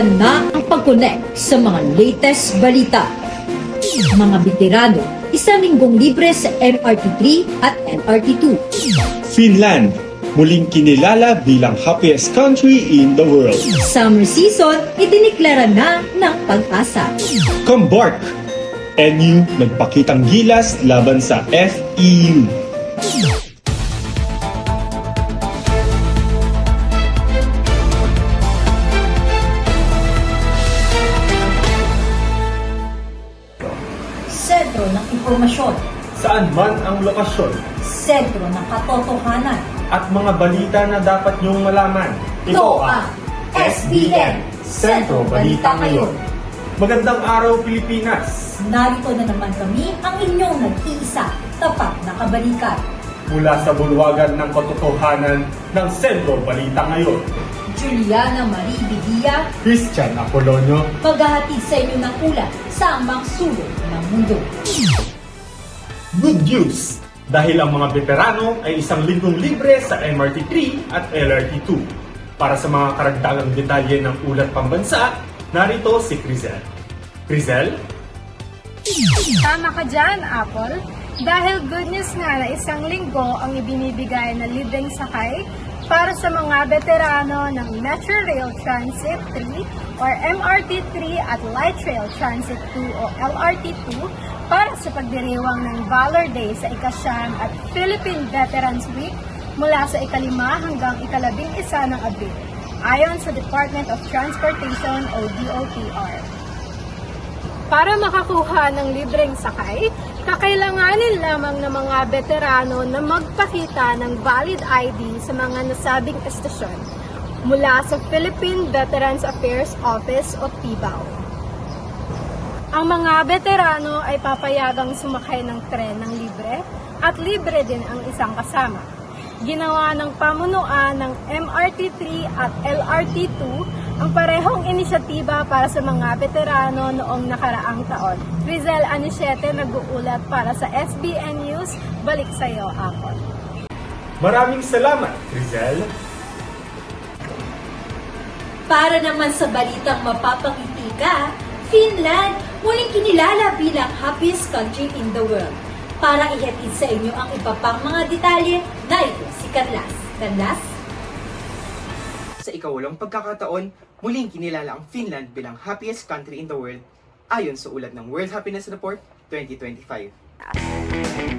Yan na ang pag-connect sa mga latest balita. Mga veterano, isang linggong libre sa MRT3 at LRT2. Finland, muling kinilala bilang happiest country in the world. Summer season, idiniklara na ng pag-asa. Cambark, NU nagpakitang gilas laban sa FEU. Sentro ng impormasyon, Saan man ang lokasyon sentro ng katotohanan. at mga balita na dapat niyong malaman. Ito ang SBN, Sentro Balita Ngayon. Magandang araw, Pilipinas! Narito na naman kami ang inyong nag-iisa, tapat na kabalikan. Mula sa bulwagan ng katotohanan ng Sentro Balita Ngayon, Juliana Marie Bidia, Christian Apolonio. maghahatid sa inyo ng ulat sa ambang sulok ng mundo. Good news! Dahil ang mga veterano ay isang linggong libre sa MRT3 at LRT2. Para sa mga karagdagang detalye ng ulat pambansa, narito si Crizel. Crizel? Tama ka dyan, Apple. Dahil good news nga na isang linggo ang ibinibigay na libreng sakay para sa mga veterano ng Metro Rail Transit 3 or MRT3 at Light Rail Transit 2 o LRT2 para sa pagdiriwang ng Valor Day sa ika-9 at Philippine Veterans Week mula sa ika-5 hanggang ika-11 ng Abril, ayon sa Department of Transportation o DOTR. Para makakuha ng libreng sakay, kakailanganin lamang ng mga veterano na magpakita ng valid ID sa mga nasabing estasyon mula sa Philippine Veterans Affairs Office o PVAO. Ang mga veterano ay papayagang sumakay ng tren ng libre at libre din ang isang kasama. Ginawa ng pamunuan ng MRT3 at LRT2 ang parehong inisyatiba para sa mga veterano noong nakaraang taon. Rizal Anichete nag-uulat para sa SBN News. Balik sa iyo, Apple. Maraming salamat, Crizel. Para naman sa balitang mapapangiti ka, Finland muling kinilala bilang happiest country in the world. Para ihatid sa inyo ang iba pang mga detalye, narito si Carlas. Carlas? Sa ikawalong pagkakataon, muling kinilala ang Finland bilang happiest country in the world ayon sa ulat ng World Happiness Report 2025.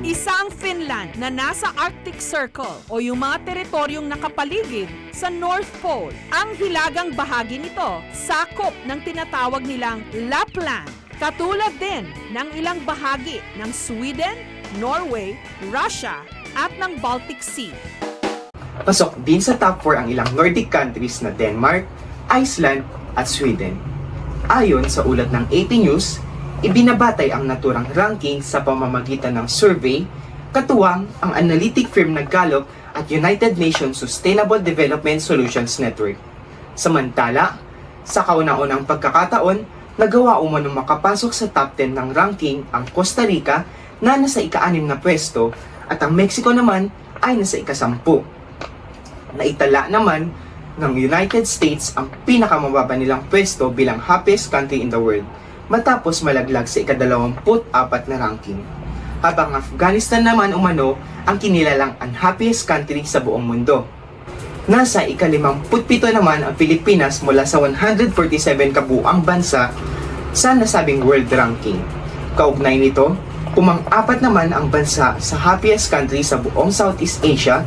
Isang Finland na nasa Arctic Circle o yung mga teritoryong nakapaligid sa North Pole. Ang hilagang bahagi nito, sakop ng tinatawag nilang Lapland. Katulad din ng ilang bahagi ng Sweden, Norway, Russia at ng Baltic Sea. Pasok din sa top 4 ang ilang Nordic countries na Denmark, Iceland at Sweden. Ayon sa ulat ng AP News, ibinabatay ang naturang ranking sa pamamagitan ng survey, katuwang ang analytic firm na Gallup at United Nations Sustainable Development Solutions Network. Samantala, sa kauna-unang pagkakataon, nagawa umano makapasok sa top 10 ng ranking ang Costa Rica na nasa ika-6 na pwesto at ang Mexico naman ay nasa ika-10. Naitala naman ng United States ang pinakamababa nilang pwesto bilang happiest country in the world matapos malaglag sa ika-24 na ranking. Habang Afghanistan naman umano ang kinilalang unhappiest country sa buong mundo. Nasa ika-57 naman ang Pilipinas mula sa 147 kabuuang bansa sa nasabing world ranking. Kaugnay nito, pumang-apat naman ang bansa sa happiest country sa buong Southeast Asia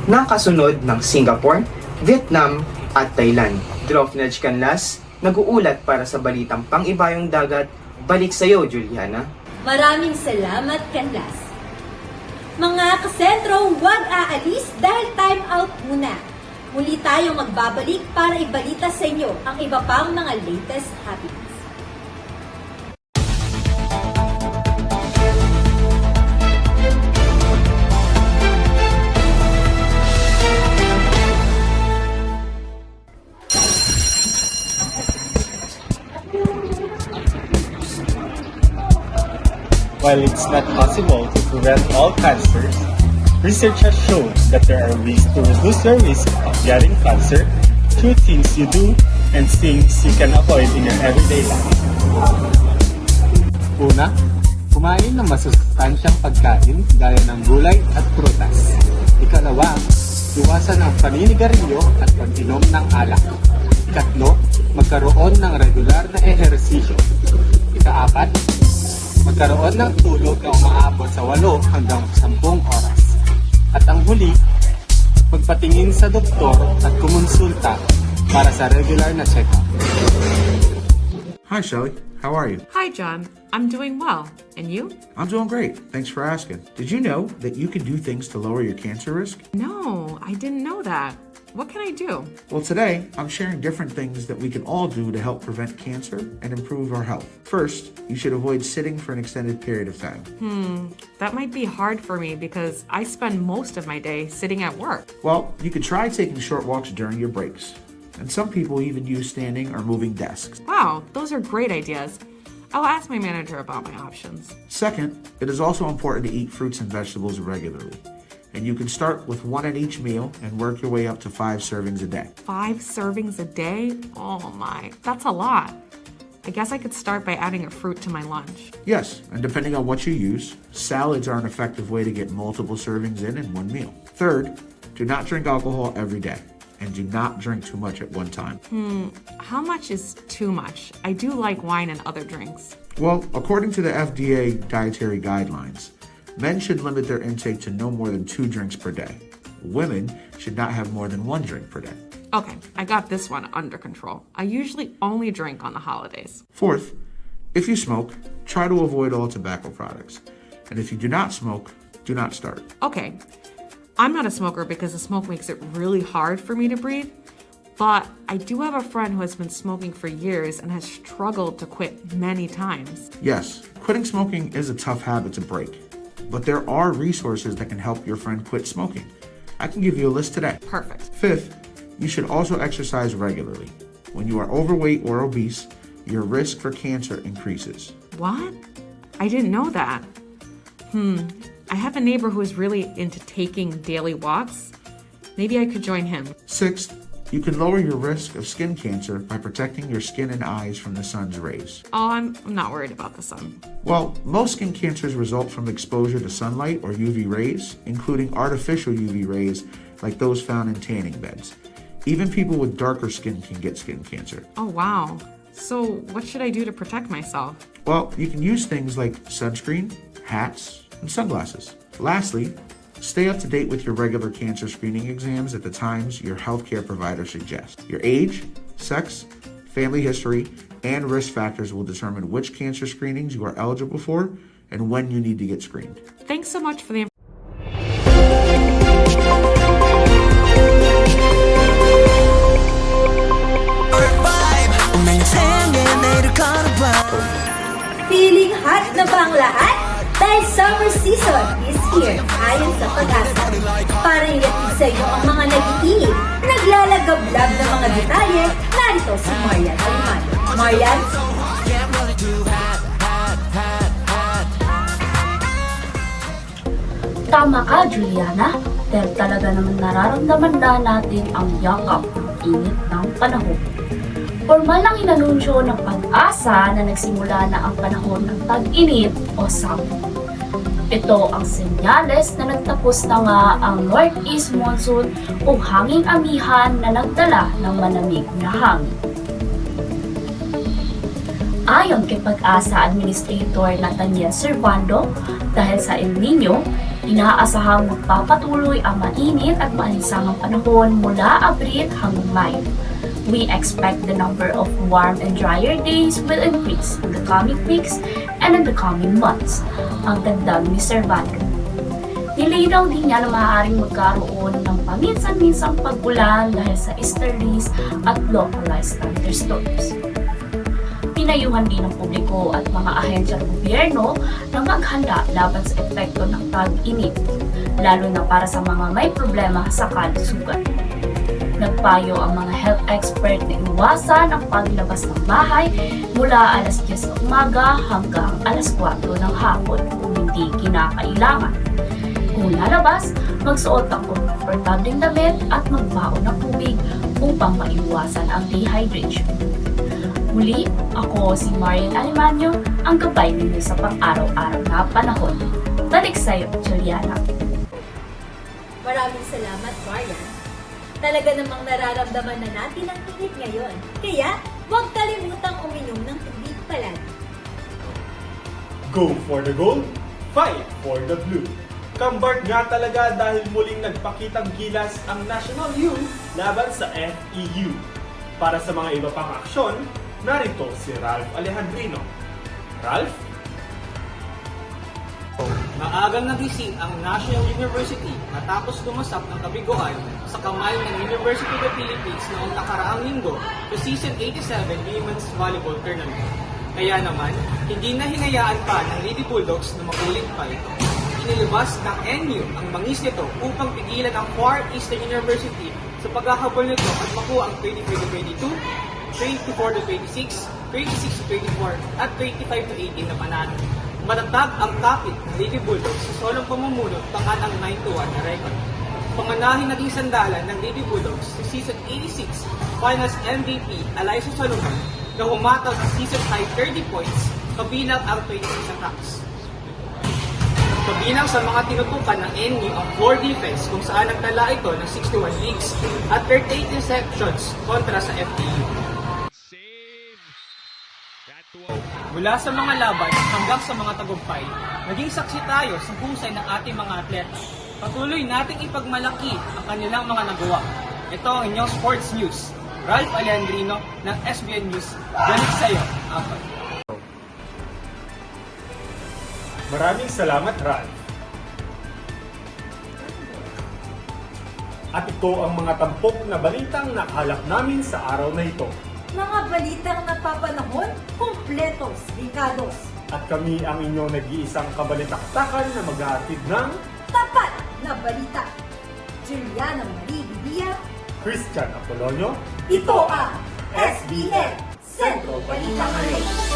na kasunod ng Singapore, Vietnam at Thailand. Drofnaj Canlas, nag-uulat para sa balitang pang-ibayong dagat. Balik sa iyo, Juliana. Maraming salamat, Carlas. Mga kasentro, huwag aalis dahil time out muna. Muli tayong magbabalik para ibalita sa inyo ang iba pang mga latest happenings. While it's not possible to prevent all cancers, research has shown that there are ways to reduce your risk of getting cancer through things you do and things you can avoid in your everyday life. Una, kumain ng masustansyang pagkain gaya ng gulay at prutas. Ikalawa, iwasan ang paninigarilyo at pag-inom ng alak. Ikatlo, magkaroon ng regular na ehersisyo. Ikaapat, magkaroon ng tulog na umaabot sa 8 hanggang 10 oras. At ang huli, magpatingin sa doktor at kumonsulta para sa regular na check-up. Hi, Shelly. How are you? Hi, John. I'm doing well. And you? I'm doing great. Thanks for asking. Did you know that you can do things to lower your cancer risk? No, I didn't know that. What can I do? Well, today, I'm sharing different things that we can all do to help prevent cancer and improve our health. First, you should avoid sitting for an extended period of time. That might be hard for me because I spend most of my day sitting at work. Well, you could try taking short walks during your breaks. And some people even use standing or moving desks. Wow, those are great ideas. I'll ask my manager about my options. Second, it is also important to eat fruits and vegetables regularly. And you can start with 1 at each meal and work your way up to 5 servings a day. 5 servings a day? Oh my, that's a lot. I guess I could start by adding a fruit to my lunch. Yes, and depending on what you use, salads are an effective way to get multiple servings in one meal. Third, do not drink alcohol every day. And do not drink too much at one time. How much is too much? I do like wine and other drinks. Well, according to the FDA dietary guidelines, men should limit their intake to no more than 2 drinks per day. Women should not have more than 1 drink per day. Okay, I got this one under control. I usually only drink on the holidays. Fourth, if you smoke, try to avoid all tobacco products. And if you do not smoke, do not start. Okay, I'm not a smoker because the smoke makes it really hard for me to breathe. But I do have a friend who has been smoking for years and has struggled to quit many times. Yes, quitting smoking is a tough habit to break. But there are resources that can help your friend quit smoking. I can give you a list today. Perfect. Fifth, you should also exercise regularly. When you are overweight or obese, your risk for cancer increases. What? I didn't know that. I have a neighbor who is really into taking daily walks. Maybe I could join him. Sixth, you can lower your risk of skin cancer by protecting your skin and eyes from the sun's rays. Oh, I'm not worried about the sun. Well, most skin cancers result from exposure to sunlight or UV rays, including artificial UV rays like those found in tanning beds. Even people with darker skin can get skin cancer. Oh, wow. So what should I do to protect myself? Well, you can use things like sunscreen, hats, and sunglasses. Lastly, stay up to date with your regular cancer screening exams at the times your healthcare provider suggests. Your age, sex, family history, and risk factors will determine which cancer screenings you are eligible for and when you need to get screened. Thanks so much for the Feeling hot na ba ang lahat? Dahil summer season is here, ayon sa Pag-asa. Para ihatid sa inyo ang mga nag-iinit, naglalagablab na mga detalye, narito si Marian Alimano. Marian? Tama ka, Juliana. Dahil talaga naman nararamdaman na natin ang yakap ng init ng panahon. Formal ang inanunsyo ng Pag-asa na nagsimula na ang panahon ng tag-init o summer. Ito ang senyales na nagtapos na nga ang Northeast Monsoon o hanging amihan na nagdala ng malamig na hangin. Ayon kay Pag-asa Administrator Nathaniel Servando, dahil sa El Nino, inaasahang magpapatuloy ang mainit at maalisangang panahon mula Abril hanggang Mayo. We expect the number of warm and drier days will increase in the coming weeks and in the coming months, ang dagdag ni Servando. Nilinaw din niya na maaaring magkaroon ng paminsan-minsang pag-ulan dahil sa easterlies at localized thunderstorms. Pinayuhan din ng publiko at mga ahensya ng gobyerno na maghanda laban sa epekto ng tag-init, lalo na para sa mga may problema sa kalusugan. Nagpayo ang mga health expert na iwasan ang paglabas ng bahay mula alas 10 ng umaga hanggang alas 4 ng hapon kung hindi kinakailangan. Kung lalabas, magsuot ng komportableng damit at magbaon ng tubig upang maiwasan ang dehydration. Muli, ako si Marian Alimanyo, ang gabay ninyo sa pang-araw-araw na panahon. Balik sa'yo, Juliana. Maraming salamat, Marian. Talaga namang nararamdaman na natin ang init ngayon. Kaya, huwag kalimutang uminom ng tubig palagi. Go for the gold, fight for the blue. Kambart nga talaga dahil muling nagpakitang gilas ang National U laban sa FEU. Para sa mga iba pang aksyon, narito si Ralph Alejandrino. Ralph? Maagang nagising ang National University matapos lumasap ng kabiguan sa kamay ng University of the Philippines noong nakaraang linggo sa Season 87 Women's Volleyball Tournament. Kaya naman, hindi na hinayaan pa ng Lady Bulldogs na makulit pa ito. Inilabas ng NU ang bangis nito upang pigilan ang Far Eastern University sa paghahabol nito at makuha ang 23-22, 24-26, 26-24 at 25-18 na panalo. Matatag ang kapit ng Lady Bulldogs sa solong pamumuno tangan ang 9-1 na record. Panganahing naging sandalan ng Lady Bulldogs sa Season 86 Finals MVP Alyssa Solomon na humataw sa season high 30 points kabilang ang 26 attacks. Kabilang sa mga tinutukan ng NU ang 4 defense kung saan nagtala ito ng 61 leagues at 38 interceptions kontra sa FTU. Mula sa mga laban hanggang sa mga tagumpay, naging saksi tayo sa husay ng ating mga atleta. Patuloy nating ipagmalaki ang kanilang mga nagawa. Ito ang inyong sports news. Ralph Alejandrino ng SBN News. Balik sa'yo, Apple. Maraming salamat, Ralph. At ito ang mga tampok na balitang nakalap namin sa araw na ito. Mga balitang napapanahon, kumpletos, ligados. At kami ang inyong nag-iisang kabalitaktakan na maghahatid ng Tapat na balita. Juliana Marie Bidia, Christian Apolonio. ito ang SBN Centro Balita Marie.